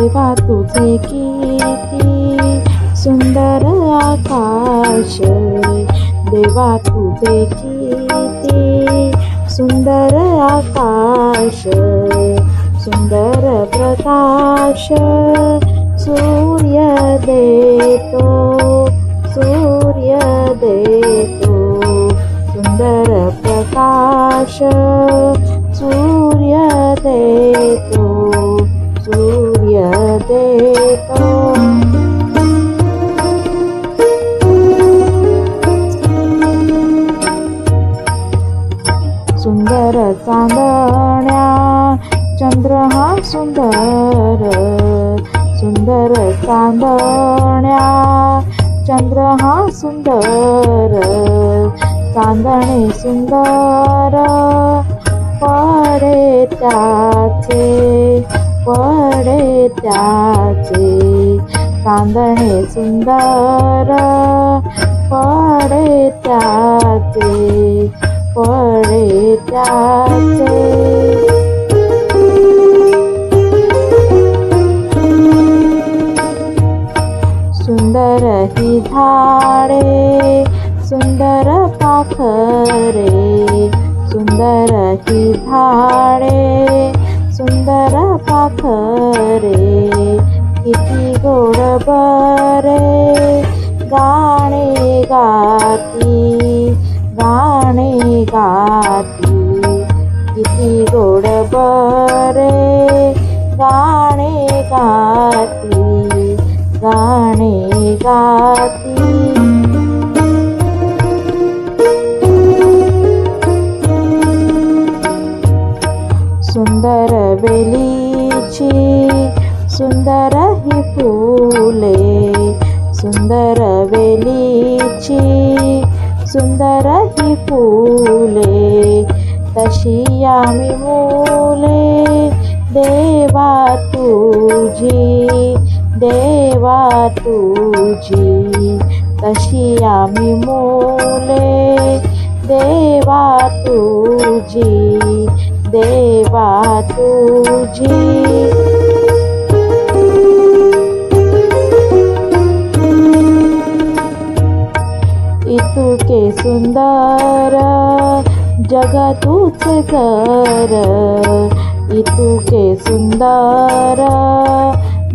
देवा तुझे किती सुंदर आकाश, देवा तुझे किती सुंदर आकाश, सुंदर प्रकाश सूर्य देतो, सूर्य देतो सुंदर प्रकाश, सूर्य देतो, सूर्य देतो। सुंदर चांदण्या चंद्र हा सुंदर, सुंदर चांदण्या चंद्र हा सुंदर, चांदणे सुंदर पडे त्याचे, पडे त्याचे चांदणे सुंदर पडे त्याचे, पडे त्याचे। सुंदर ही झाडे सुंदर पाखरे, सुंदर ही झाडे सुंदर पाखरे, किती गोड बरे गाणे गाती, गाणे गाती किती गोड बरे गाणे गाती, गाणे गाती। सुंदर वेलीची सुंदर ही फुले, सुंदर वेलीची सुंदर ही फुले, तशी आम्ही मुले देवा तुझी, देवा तुझी तशी आम्ही मुले देवा तुझी, देवा तुझी। इतके सुंदर जग तुझे घर, इतके सुंदर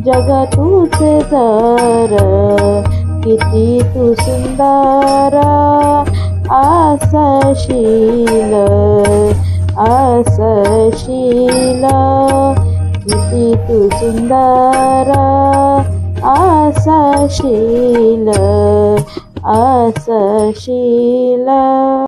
जग तुझे घर, किती तू सुंदर असशील, असशील किती तू सुंदर असशील, असशील।